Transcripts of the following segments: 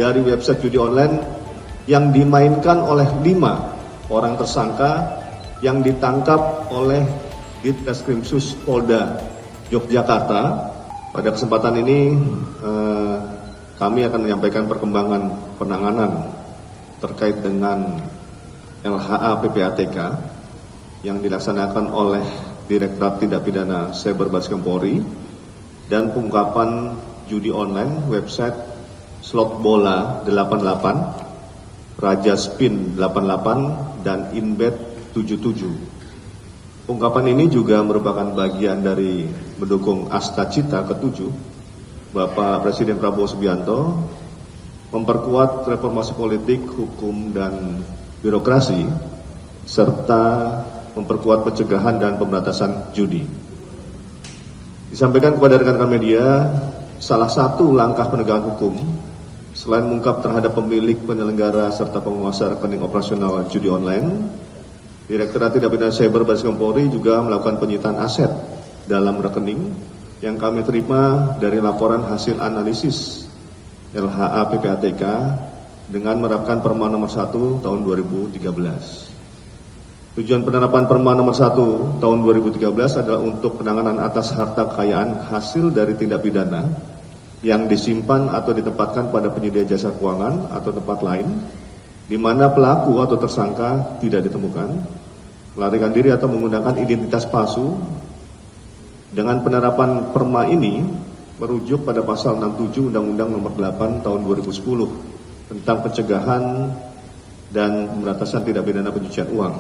dari website judi online yang dimainkan oleh 5 orang tersangka yang ditangkap oleh Ditreskrimsus Polda Yogyakarta. Pada kesempatan ini kami akan menyampaikan perkembangan penanganan terkait dengan LHA PPATK yang dilaksanakan oleh Direktorat Tindak Pidana Cyber Barreskrim Polri dan pengungkapan judi online website slot bola 88, Raja Spin 88 dan Inbet 77. Pengungkapan ini juga merupakan bagian dari mendukung Asta Cita ke-7 Bapak Presiden Prabowo Subianto memperkuat reformasi politik, hukum, dan birokrasi, serta memperkuat pencegahan dan pemberantasan judi. Disampaikan kepada rekan-rekan media, salah satu langkah penegakan hukum, selain mengungkap terhadap pemilik, penyelenggara, serta penguasa rekening operasional judi online, Direktorat Tindak Pidana Cyber Barreskrim Polri juga melakukan penyitaan aset dalam rekening yang kami terima dari laporan hasil analisis LHA PPATK dengan menerapkan Perma nomor 1 tahun 2013. Tujuan penerapan Perma nomor 1 tahun 2013 adalah untuk penanganan atas harta kekayaan hasil dari tindak pidana yang disimpan atau ditempatkan pada penyedia jasa keuangan atau tempat lain di mana pelaku atau tersangka tidak ditemukan, melarikan diri atau menggunakan identitas palsu. Dengan penerapan Perma ini merujuk pada pasal 67 Undang-Undang Nomor 8 Tahun 2010 tentang pencegahan dan pemberantasan tindak pidana pencucian uang.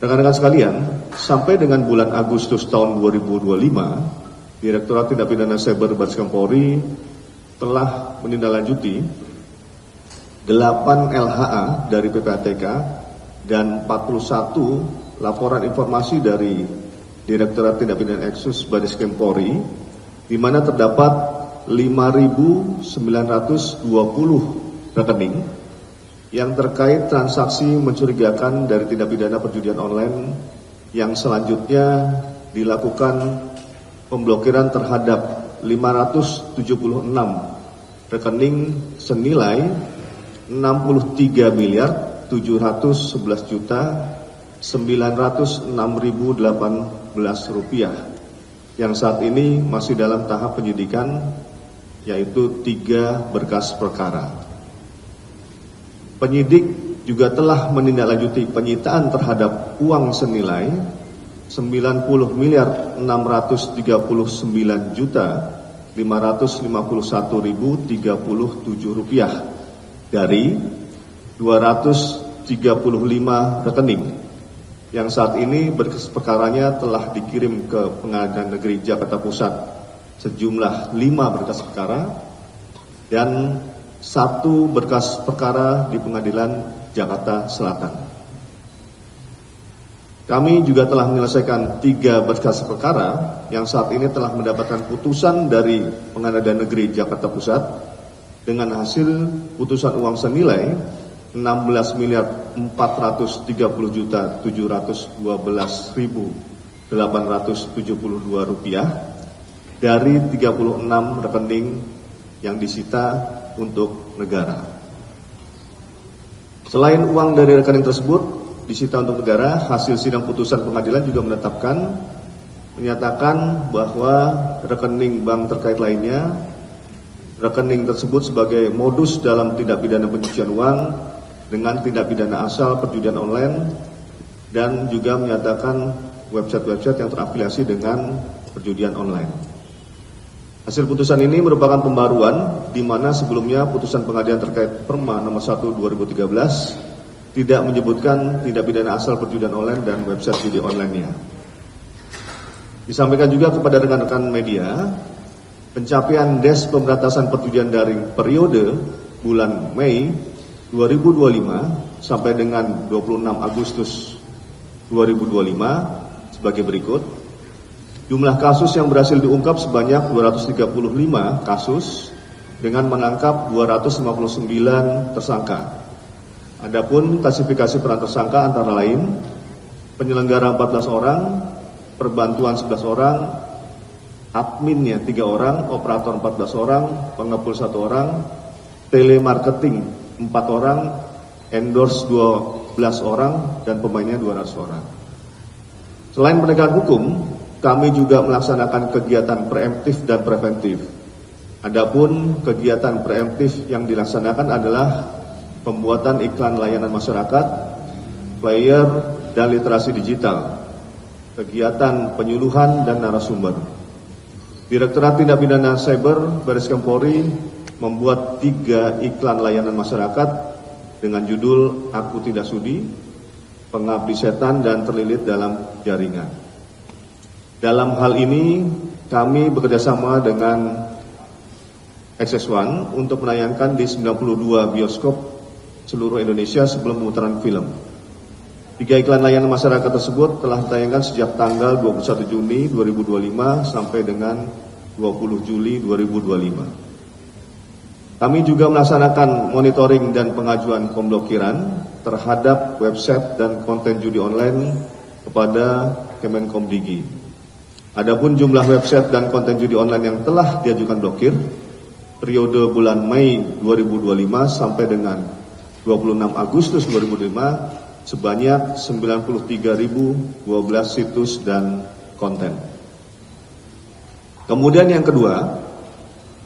Rekan-rekan sekalian, sampai dengan bulan Agustus tahun 2025, Direktorat Tindak Pidana Cyber Barreskrim Polri telah menindaklanjuti 8 LHA dari PPATK dan 41 laporan informasi dari Direktorat Tindak Pidana Eksus Barreskrim Polri, di mana terdapat 5.920 rekening yang terkait transaksi mencurigakan dari tindak pidana perjudian online yang selanjutnya dilakukan pemblokiran terhadap 576 rekening senilai 63.711.906.018 rupiah yang saat ini masih dalam tahap penyidikan, yaitu 3 berkas perkara. Penyidik juga telah menindaklanjuti penyitaan terhadap uang senilai 90.551.551.037 rupiah dari 235 rekening yang saat ini berkas perkaranya telah dikirim ke Pengadilan Negeri Jakarta Pusat sejumlah 5 berkas perkara dan 1 berkas perkara di Pengadilan Jakarta Selatan. Kami juga telah menyelesaikan 3 berkas perkara yang saat ini telah mendapatkan putusan dari Pengadilan Negeri Jakarta Pusat dengan hasil putusan uang senilai 16.430.712.872 rupiah dari 36 rekening yang disita untuk negara. Selain uang dari rekening tersebut disita untuk negara, hasil sidang putusan pengadilan juga menyatakan bahwa rekening bank terkait lainnya, rekening tersebut sebagai modus dalam tindak pidana pencucian uang dengan tindak pidana asal perjudian online, dan juga menyatakan website-website yang terafiliasi dengan perjudian online. Hasil putusan ini merupakan pembaruan di mana sebelumnya putusan pengadilan terkait Perma nomor 1 2013 tidak menyebutkan tindak pidana asal perjudian online dan website judi online-nya. Disampaikan juga kepada rekan-rekan media, pencapaian Des Pemberantasan Perjudian Daring periode bulan Mei 2025 sampai dengan 26 Agustus 2025 sebagai berikut. Jumlah kasus yang berhasil diungkap sebanyak 235 kasus dengan menangkap 259 tersangka. Adapun klasifikasi peran tersangka antara lain penyelenggara 14 orang, perbantuan 11 orang, adminnya 3 orang, operator 14 orang, pengepul 1 orang, telemarketing 4 orang, endorse 12 orang, dan pemainnya 200 orang. Selain penegakan hukum, kami juga melaksanakan kegiatan preemptif dan preventif. Adapun kegiatan preemptif yang dilaksanakan adalah pembuatan iklan layanan masyarakat, flyer, dan literasi digital, kegiatan penyuluhan dan narasumber. Direktorat Tindak Pidana Cyber Bareskrim Polri membuat 3 iklan layanan masyarakat dengan judul Aku Tidak Sudi, Pengabdi Setan, dan Terlilit dalam Jaringan. Dalam hal ini kami bekerjasama dengan XS1 untuk menayangkan di 92 bioskop seluruh Indonesia sebelum pemutaran film. 3 iklan layanan masyarakat tersebut telah ditayangkan sejak tanggal 21 Juni 2025 sampai dengan 20 Juli 2025. Kami juga melaksanakan monitoring dan pengajuan pemblokiran terhadap website dan konten judi online kepada Kemenkomdigi. Adapun jumlah website dan konten judi online yang telah diajukan blokir periode bulan Mei 2025 sampai dengan 26 Agustus 2025 sebanyak 93.012 situs dan konten. Kemudian yang kedua,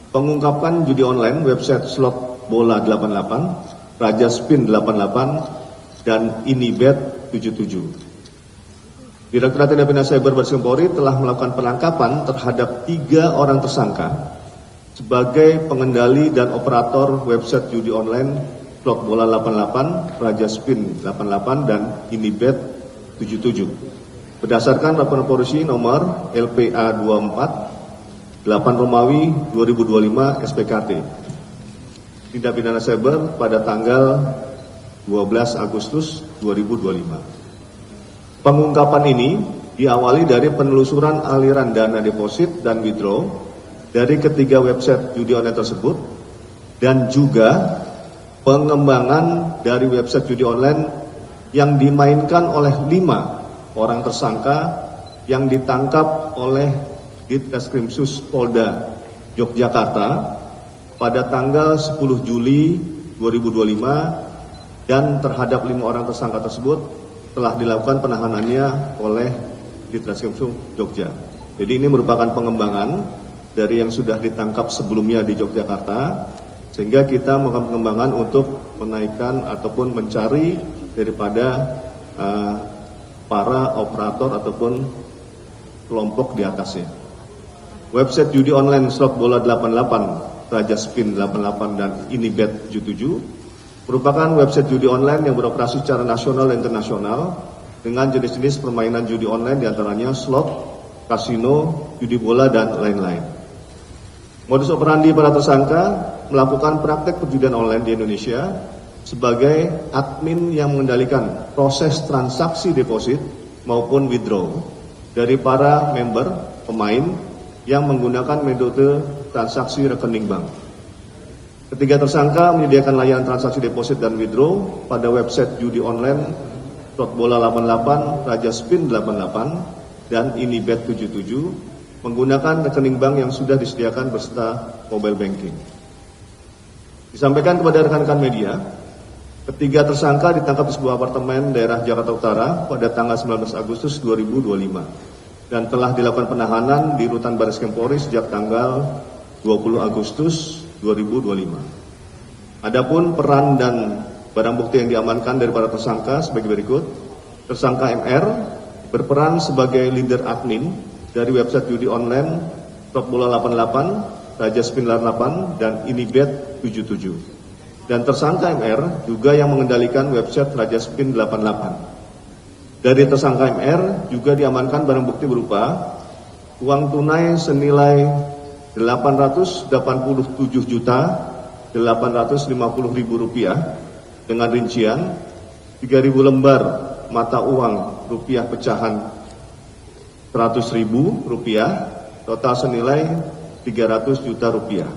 pengungkapan judi online website slot bola 88, Raja Spin 88, dan Inibet 77. Direktorat Tindak Pidana Cyber Bareskrim Polri telah melakukan penangkapan terhadap 3 orang tersangka sebagai pengendali dan operator website judi online slot bola 88, Raja Spin 88, dan Inibet 77. Berdasarkan laporan polisi nomor LPA 24 8 Romawi 2025 SPKT Tindak Pidana Cyber pada tanggal 12 Agustus 2025. Pengungkapan ini diawali dari penelusuran aliran dana deposit dan withdraw dari ketiga website judi online tersebut dan juga pengembangan dari website judi online yang dimainkan oleh 5 orang tersangka yang ditangkap oleh Ditreskrimsus Polda Yogyakarta pada tanggal 10 Juli 2025 dan terhadap 5 orang tersangka tersebut telah dilakukan penahanannya oleh Ditreskrimsus Jogja. Jadi ini merupakan pengembangan dari yang sudah ditangkap sebelumnya di Yogyakarta, sehingga kita melakukan pengembangan untuk menaikkan ataupun mencari daripada para operator ataupun kelompok di atasnya. Website judi online slot bola 88, Raja Spin 88, dan Inibet 77 merupakan website judi online yang beroperasi secara nasional dan internasional dengan jenis-jenis permainan judi online diantaranya slot, kasino, judi bola, dan lain-lain. Modus operandi para tersangka melakukan praktek perjudian online di Indonesia sebagai admin yang mengendalikan proses transaksi deposit maupun withdraw dari para member pemain yang menggunakan metode transaksi rekening bank. Ketiga tersangka menyediakan layanan transaksi deposit dan withdraw pada website judi online slot bola 88, Raja Spin 88, dan Inibet 77 menggunakan rekening bank yang sudah disediakan beserta mobile banking. Disampaikan kepada rekan-rekan media, ketiga tersangka ditangkap di sebuah apartemen daerah Jakarta Utara pada tanggal 19 Agustus 2025 dan telah dilakukan penahanan di Rutan Bareskrim Polri sejak tanggal 20 Agustus 2025. Adapun peran dan barang bukti yang diamankan dari para tersangka sebagai berikut. Tersangka MR berperan sebagai leader admin dari website judi online slot bola 88, Raja Spin 88, dan Inibet 77. Dan tersangka MR juga yang mengendalikan website Raja Spin 88. Dari tersangka MR juga diamankan barang bukti berupa uang tunai senilai 887.850.000 rupiah dengan rincian 3.000 lembar mata uang rupiah pecahan 100.000 rupiah, total senilai 300 juta rupiah.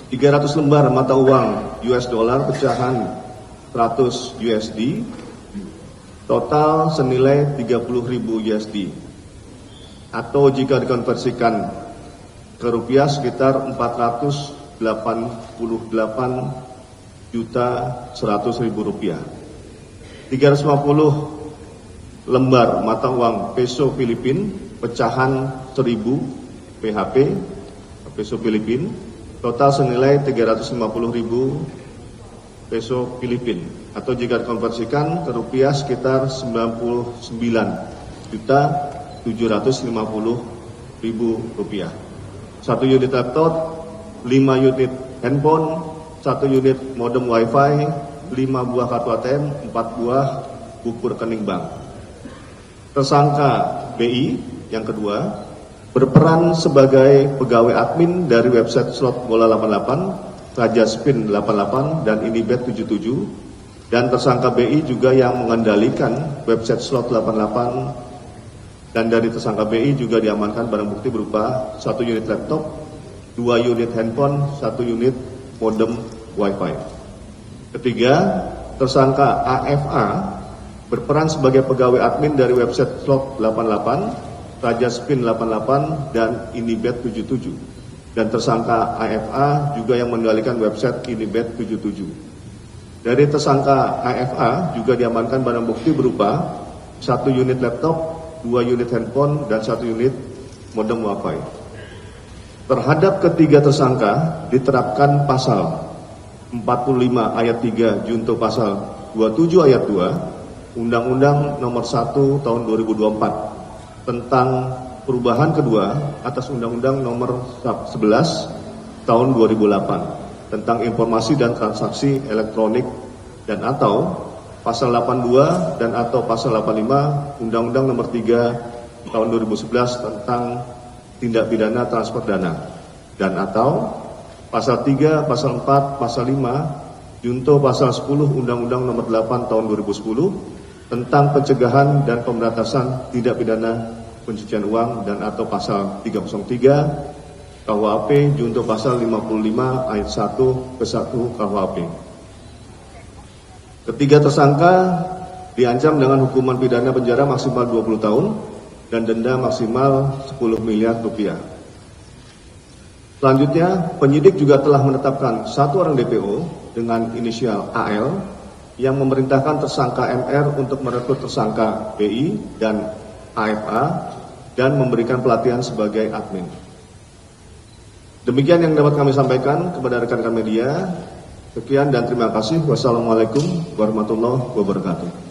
300 lembar mata uang US dollar pecahan 100 USD, total senilai 30.000 USD. atau jika dikonversikan ke rupiah sekitar 488.100.000 rupiah. 350 lembar mata uang peso Filipin pecahan 1000 PHP peso Filipin total senilai 350.000 peso Filipin atau jika dikonversikan ke rupiah sekitar 99.750.000 rupiah. 1 unit laptop, 5 unit handphone, 1 unit modem wifi, 5 buah kartu ATM, 4 buah buku rekening bank. Tersangka BI yang kedua berperan sebagai pegawai admin dari website slot bola 88, Raja Spin 88 dan Inibet 77, dan tersangka BI juga yang mengendalikan website slot 88. Dan dari tersangka BI juga diamankan barang bukti berupa 1 unit laptop, 2 unit handphone, 1 unit modem wifi. Ketiga, tersangka AFA berperan sebagai pegawai admin dari website slot 88, Raja Spin 88, dan Inibet 77. Dan tersangka AFA juga yang mengendalikan website Inibet 77. Dari tersangka AFA juga diamankan barang bukti berupa 1 unit laptop, 2 unit handphone, dan 1 unit modem wifi. Terhadap ketiga tersangka diterapkan pasal 45 ayat 3 junto pasal 27 ayat 2 Undang-Undang nomor 1 tahun 2024 tentang perubahan kedua atas Undang-Undang nomor 11 tahun 2008 tentang informasi dan transaksi elektronik dan atau pasal 82 dan atau pasal 85 Undang-Undang nomor 3 tahun 2011 tentang tindak pidana transfer dana dan atau pasal 3, pasal 4, pasal 5 junto pasal 10 Undang-Undang nomor 8 tahun 2010 tentang pencegahan dan pemberantasan tindak pidana pencucian uang dan atau pasal 303 KUHP junto pasal 55 ayat 1 ke 1 KUHP. Ketiga tersangka diancam dengan hukuman pidana penjara maksimal 20 tahun dan denda maksimal 10 miliar rupiah. Selanjutnya, penyidik juga telah menetapkan 1 orang DPO dengan inisial AL yang memerintahkan tersangka MR untuk merekrut tersangka BI dan AFA dan memberikan pelatihan sebagai admin. Demikian yang dapat kami sampaikan kepada rekan-rekan media. Sekian dan terima kasih. Wassalamualaikum warahmatullahi wabarakatuh.